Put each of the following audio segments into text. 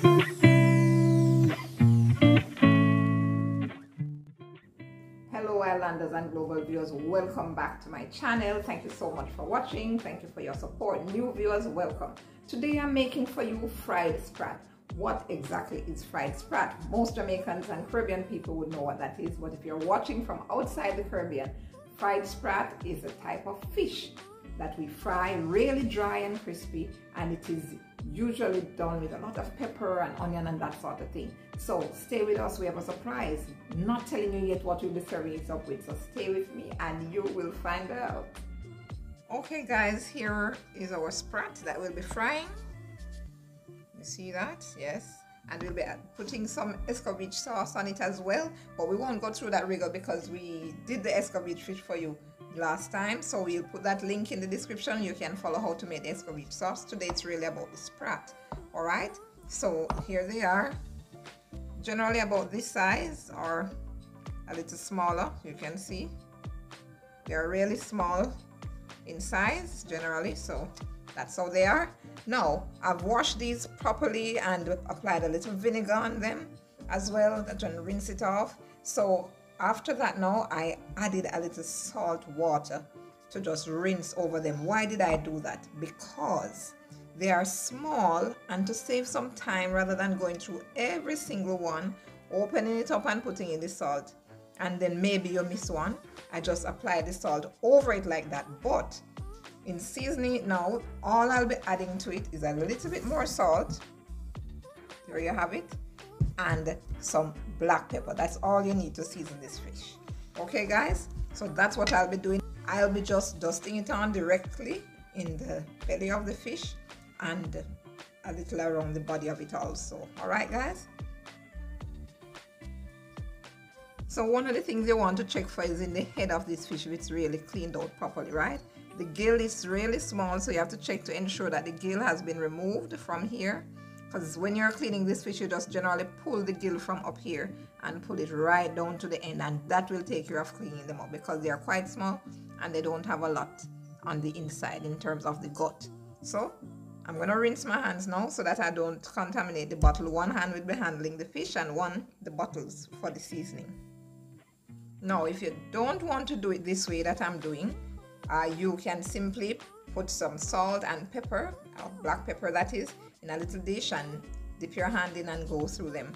Hello islanders and global viewers, welcome back to my channel. Thank you so much for watching. Thank you for your support. New viewers, welcome. Today I'm making for you fried sprat. What exactly is fried sprat? Most Jamaicans and Caribbean people would know what that is, but if you're watching from outside the Caribbean, fried sprat is a type of fish that we fry really dry and crispy, and it is usually done with a lot of pepper and onion and that sort of thing. So stay with us, we have a surprise. Not telling you yet what we'll be serving it up with, so stay with me and you will find out. Okay guys, here is our sprat that we'll be frying. You see that? Yes. And we'll be putting some escovitch sauce on it as well, but we won't go through that rigor because we did the escovitch fish for you last time, so we'll put that link in the description. You can follow how to make the escovitch sauce. Today it's really about the sprat. All right, so here they are, generally about this size or a little smaller. You can see they're really small in size generally, so that's how they are. Now I've washed these properly and applied a little vinegar on them as well to rinse it off. So after that, now I added a little salt water to just rinse over them. Why did I do that? Because they are small, and to save some time, rather than going through every single one, opening it up and putting in the salt, and then maybe you miss one, I just apply the salt over it like that. But in seasoning it now, all I'll be adding to it is a little bit more salt. There you have it. And some black pepper. That's all you need to season this fish. Okay guys, so that's what I'll be doing. I'll be just dusting it on directly in the belly of the fish and a little around the body of it also. All right guys, so one of the things you want to check for is in the head of this fish if it's really cleaned out properly, right? The gill is really small, so you have to check to ensure that the gill has been removed from here, because when you're cleaning this fish, you just generally pull the gill from up here and pull it right down to the end, and that will take care of cleaning them up because they are quite small and they don't have a lot on the inside in terms of the gut. So I'm going to rinse my hands now so that I don't contaminate the bottle. One hand will be handling the fish and one the bottles for the seasoning. Now if you don't want to do it this way that I'm doing, you can simply put some salt and pepper, black pepper that is, in a little dish and dip your hand in and go through them,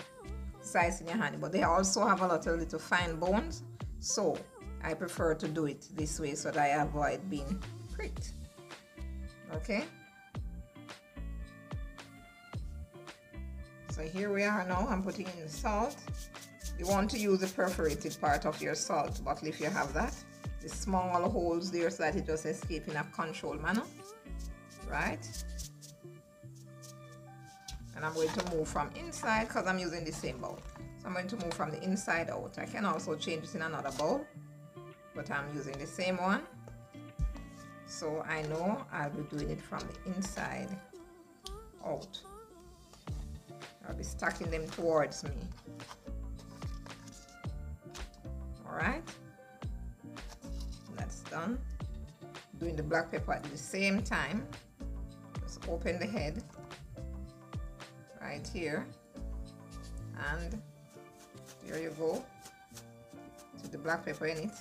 slicing your hand. But they also have a lot of little fine bones, so I prefer to do it this way so that I avoid being pricked. Okay, so here we are now. I'm putting in the salt. You want to use the perforated part of your salt bottle if you have that, the small holes there, so that it just escapes in a controlled manner, right? And I'm going to move from inside because I'm using the same bowl. So I'm going to move from the inside out. I can also change it in another bowl, but I'm using the same one. So I know I'll be doing it from the inside out. I'll be stacking them towards me. All right, that's done. Doing the black pepper at the same time. Just open the head right here, and there you go. Put the black pepper in it.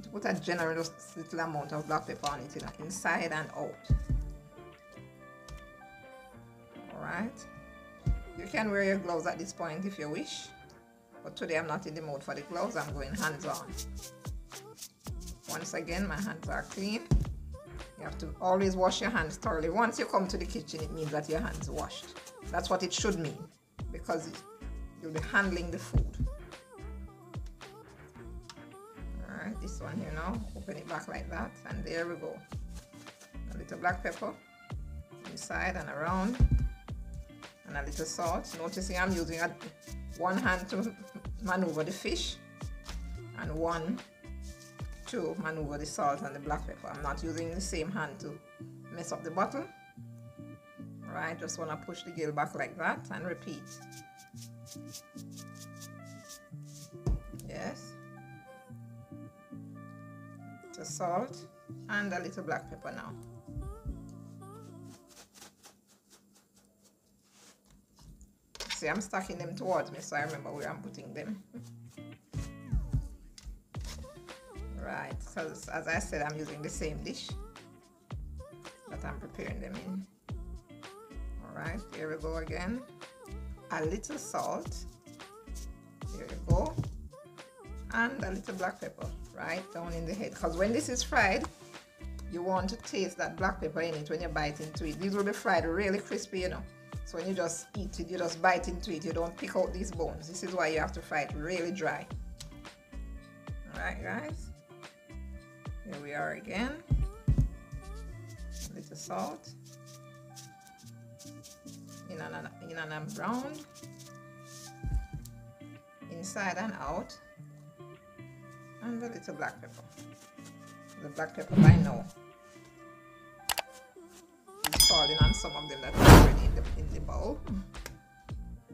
To put a generous little amount of black pepper on it, inside and out. All right, you can wear your gloves at this point if you wish, but today I'm not in the mood for the gloves. I'm going hands-on. Once again, my hands are clean. You have to always wash your hands thoroughly. Once you come to the kitchen, it means that your hands are washed. That's what it should mean, because you'll be handling the food. All right, this one here now, open it back like that, and there we go. A little black pepper inside and around, and a little salt. Noticing I'm using one hand to maneuver the fish and one to maneuver the salt and the black pepper. I'm not using the same hand to mess up the bottle. Right, just want to push the gill back like that and repeat. Yes, the salt and a little black pepper now. See, I'm stacking them towards me so I remember where I'm putting them. Right, because as I said, I'm using the same dish that I'm preparing them in. Alright, here we go again. A little salt. There you go. And a little black pepper right down in the head, because when this is fried, you want to taste that black pepper in it when you bite into it. These will be fried really crispy, you know. So when you just eat it, you just bite into it, you don't pick out these bones. This is why you have to fry it really dry. Alright guys, here we are again. A little salt. In and brown. Inside and out. And a little black pepper. The black pepper by now is falling on some of them that are already in the bowl.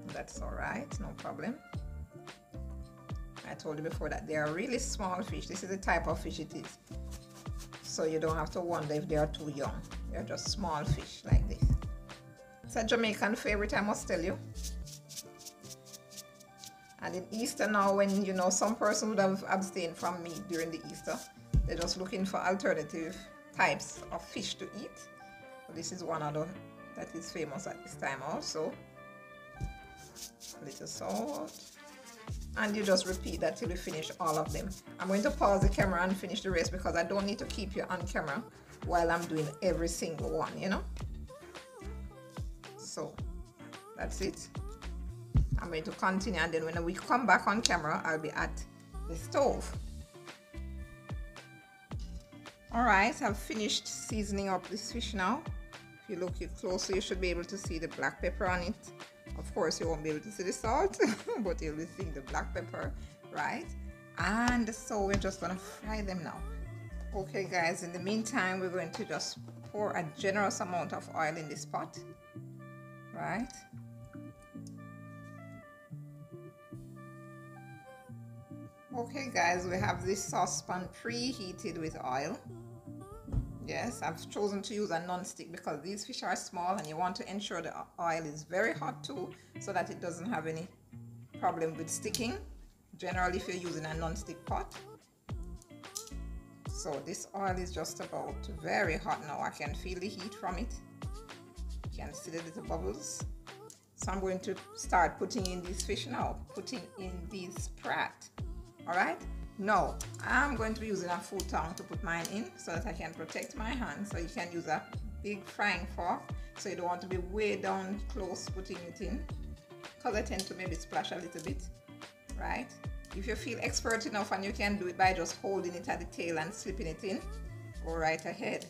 That's alright, no problem. I told you before that they are really small fish. This is the type of fish it is. So you don't have to wonder if they are too young. They're just small fish like this. It's a Jamaican favorite, I must tell you. And in Easter now, when you know some person would have abstained from meat during the Easter, they're just looking for alternative types of fish to eat. So this is one other that is famous at this time also. A little salt. And you just repeat that till you finish all of them. I'm going to pause the camera and finish the rest because I don't need to keep you on camera while I'm doing every single one, you know. So that's it. I'm going to continue, and then when we come back on camera, I'll be at the stove. Alright, I've finished seasoning up this fish now. If you look closely, you should be able to see the black pepper on it. Of course, you won't be able to see the salt, but you'll be seeing the black pepper, right? And so we're just gonna fry them now. Okay guys, in the meantime, we're going to just pour a generous amount of oil in this pot, right? Okay guys, we have this saucepan preheated with oil. Yes, I've chosen to use a non-stick because these fish are small and you want to ensure the oil is very hot too, so that it doesn't have any problem with sticking. Generally, if you're using a non-stick pot. So this oil is just about very hot now. I can feel the heat from it. You can see the little bubbles. So I'm going to start putting in these fish now, putting in these Sprat. Alright, now I'm going to be using a food tongue to put mine in so that I can protect my hands. So you can use a big frying fork, so you don't want to be way down close putting it in, because I tend to maybe splash a little bit, right? If you feel expert enough and you can do it by just holding it at the tail and slipping it in, go right ahead.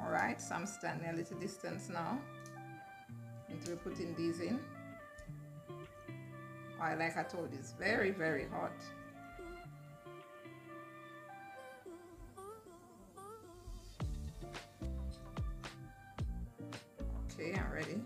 Alright, so I'm standing a little distance now until we're putting these in. Oil, like I told you, is very, very hot. Okay, I'm ready.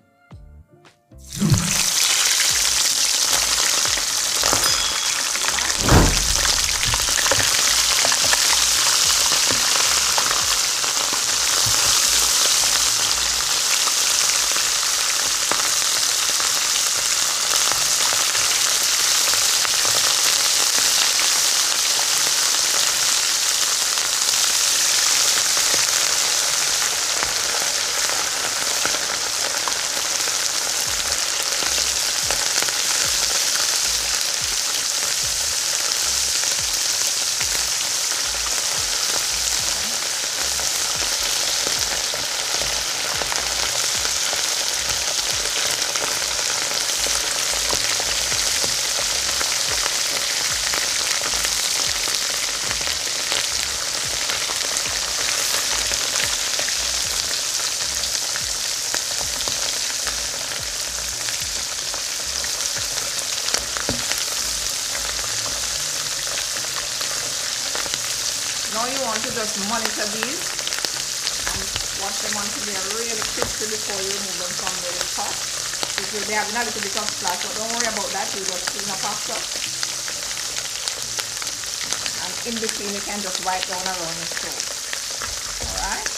Now you want to just monitor these and watch them until they are really crispy before you remove them from the pot. It will be having a little bit of splash, but don't worry about that, you just clean up after. And in between you can just wipe down around the stove. Alright?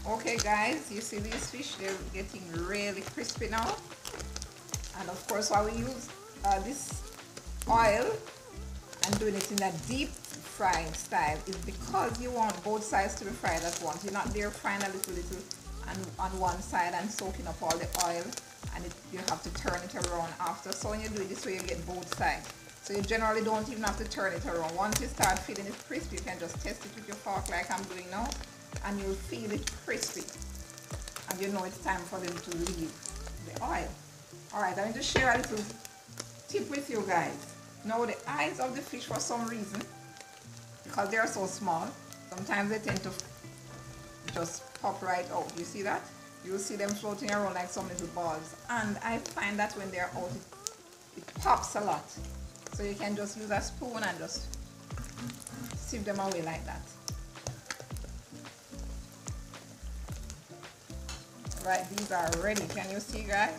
Okay guys, you see these fish, they're getting really crispy now. And of course why we use this oil and doing it in a deep frying style is because you want both sides to be fried at once. You're not there frying a little and on one side and soaking up all the oil, and you have to turn it around after. So when you do it this way, you get both sides. So you generally don't even have to turn it around. Once you start feeling it crispy, you can just test it with your fork like I'm doing now, and you'll feel it crispy. And you know it's time for them to leave the oil. Alright, I'm going to share a little tip with you guys. Now the eyes of the fish, for some reason, because they are so small, sometimes they tend to just pop right out. You see that? You'll see them floating around like some little balls. And I find that when they're out, it pops a lot. So you can just use a spoon and just sieve them away like that. Right, these are ready. Can you see, guys?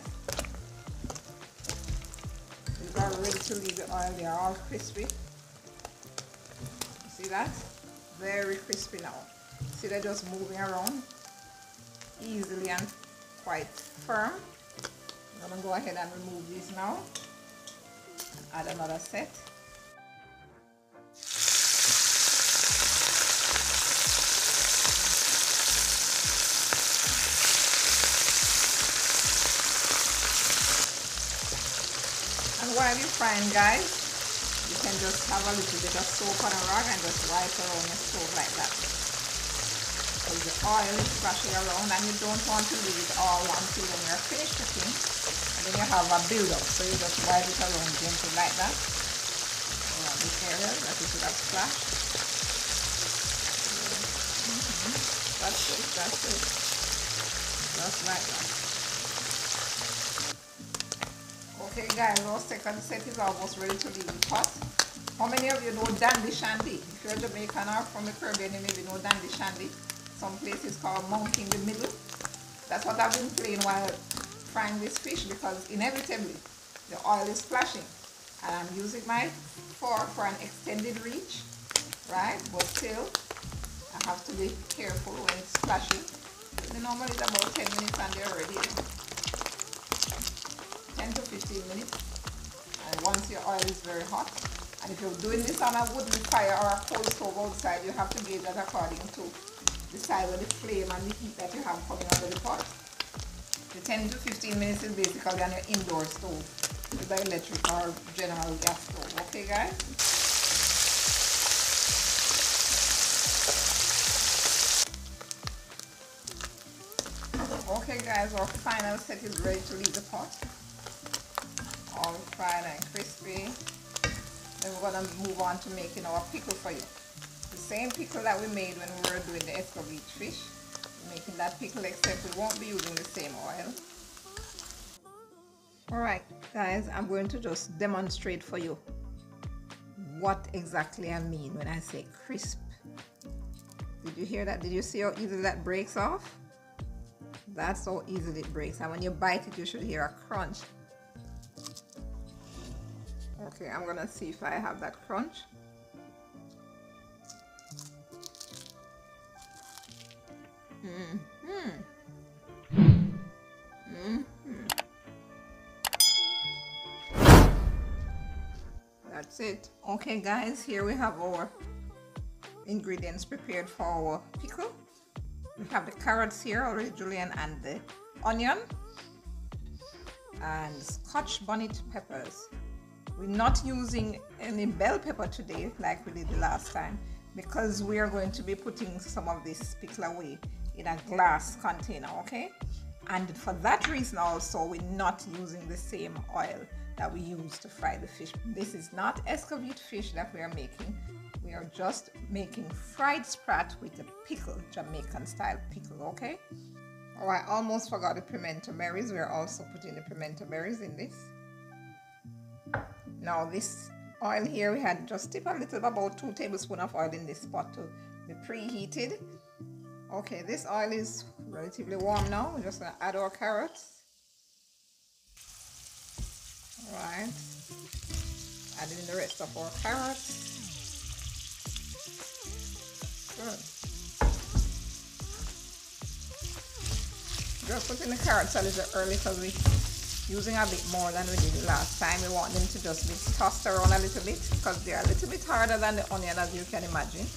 These are ready to leave the oil. They are all crispy. You see that? Very crispy now. See, they're just moving around easily and quite firm. I'm going to go ahead and remove these now and add another set. And while you're frying, guys, you can just have a little bit of soap on a rag and just wipe around your stove like that. Because the oil is splashing around and you don't want to leave it all until when you're finished cooking. And then you have a build-up. So you just wipe it around gently like that. Around this area that it should have splashed. That's it, that's it. Just like that. Okay guys, our second set is almost ready to leave the pot. How many of you know dandy shandy? If you're Jamaican or from the Caribbean, you maybe know dandy shandy. Some places called monkey in the middle. That's what I've been playing while frying this fish, because inevitably the oil is splashing. And I'm using my fork for an extended reach, right? But still, I have to be careful when it's splashing. The normal is about 10 minutes and they're ready. 10 to 15 minutes. And once your oil is very hot, and if you're doing this on a wooden fire or a coal stove outside, you have to gauge that according to the size of the flame and the heat that you have coming out of the pot. The 10 to 15 minutes is basically on your indoor stove, either electric or general gas stove. Okay guys? Okay guys, our final set is ready to leave the pot. All fried and crispy. Then we're going to move on to making our pickle for you. The same pickle that we made when we were doing the escovitch fish. We're making that pickle, except we won't be using the same oil. Alright guys, I'm going to just demonstrate for you what exactly I mean when I say crisp. Did you hear that? Did you see how easily that breaks off? That's how easily it breaks. And when you bite it, you should hear a crunch. Okay, I'm gonna see if I have that crunch. That's it. Okay guys, here we have our ingredients prepared for our pickle. We have the carrots here already, julienne, and the onion and scotch bonnet peppers. We're not using any bell pepper today like we did the last time, because we are going to be putting some of this pickle away in a glass container, okay? And for that reason also, we're not using the same oil that we use to fry the fish. This is not escovitch fish that we are making. We are just making fried sprat with a pickle, Jamaican style pickle, okay? Oh, I almost forgot the pimento berries. We're also putting the pimento berries in this. Now this oil here, we had just tip a little, about 2 tablespoons of oil in this pot to be preheated. Okay, this oil is relatively warm now. We're just gonna add our carrots. All right, adding the rest of our carrots. Good. Just put in the carrots a little early because we're using a bit more than we did last time. We want them to just be tossed around a little bit because they're a little bit harder than the onion, as you can imagine.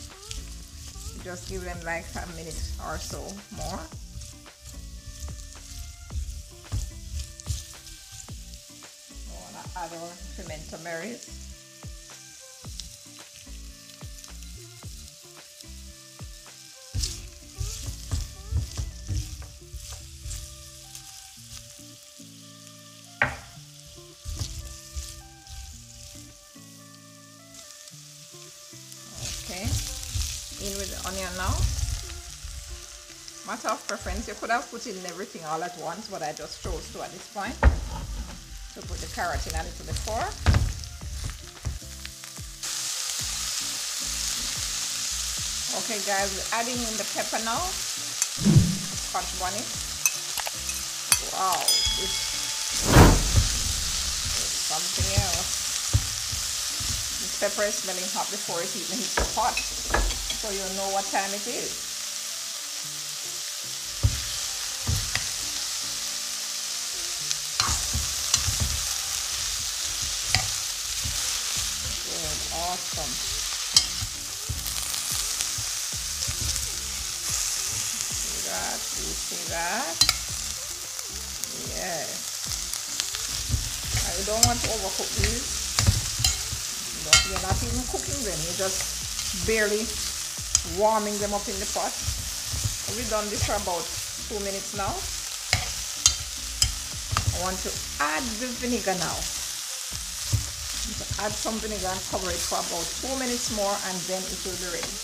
Just give them like a minute or so more. I want to add our pimento berries. Okay, in with the onion now. Matter of preference, you could have put in everything all at once, but I just chose to at this point. So put the carrot in a little before. Okay guys, we're adding in the pepper now. Scotch bonnet. Wow, this is something else. This pepper is smelling hot before it even hits the pot, so you'll know what time it is. Awesome. See that? You see that? Yes. Now you don't want to overcook these. You're not even cooking them. You're just barely warming them up in the pot. We've done this for about 2 minutes now. I want to add the vinegar now. Add some vinegar and cover it for about 2 minutes more, and then it will be ready.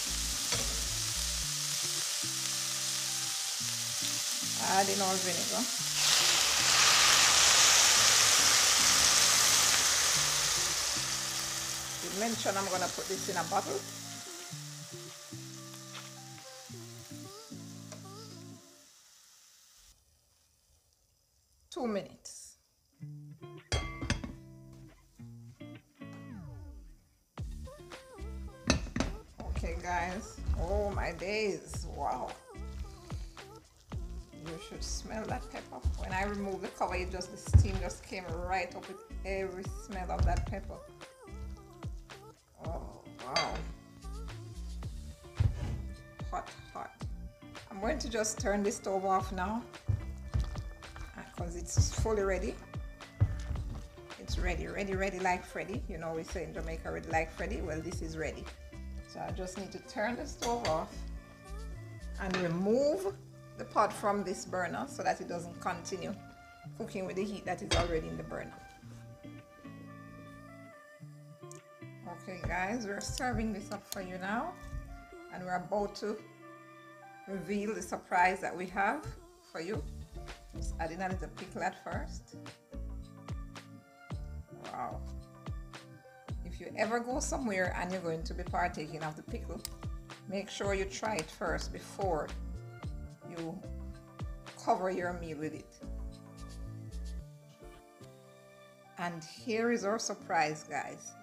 Add in our vinegar. I mentioned I'm going to put this in a bottle. Two minutes. Okay guys, oh my days, wow, you should smell that pepper. When I removed the cover, the steam just came right up with every smell of that pepper. Oh wow, hot, hot. I'm going to just turn this stove off now because it's fully ready. It's ready like Freddy. You know, we say in Jamaica, ready like Freddy. Well, this is ready. So I just need to turn the stove off and remove the pot from this burner so that it doesn't continue cooking with the heat that is already in the burner. Okay guys, we're serving this up for you now, and we're about to reveal the surprise that we have for you. Just adding a little pickle at first. Wow. If you ever go somewhere and you're going to be partaking of the pickle, make sure you try it first before you cover your meal with it. And here is our surprise, guys.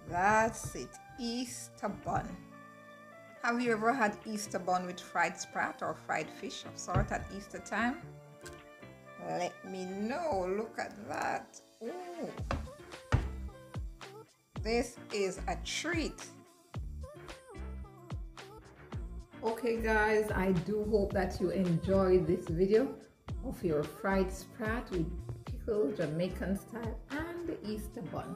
That's it, Easter bun. Have you ever had Easter bun with fried sprat or fried fish of sort at Easter time? Let me know. Look at that. Ooh. This is a treat. Okay guys, I do hope that you enjoyed this video of your fried sprat with pickle, Jamaican style, and the Easter bun.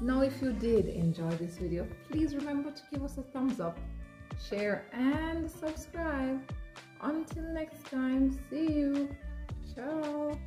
Now if you did enjoy this video, please remember to give us a thumbs up, share and subscribe. Until next time, see you. Ciao.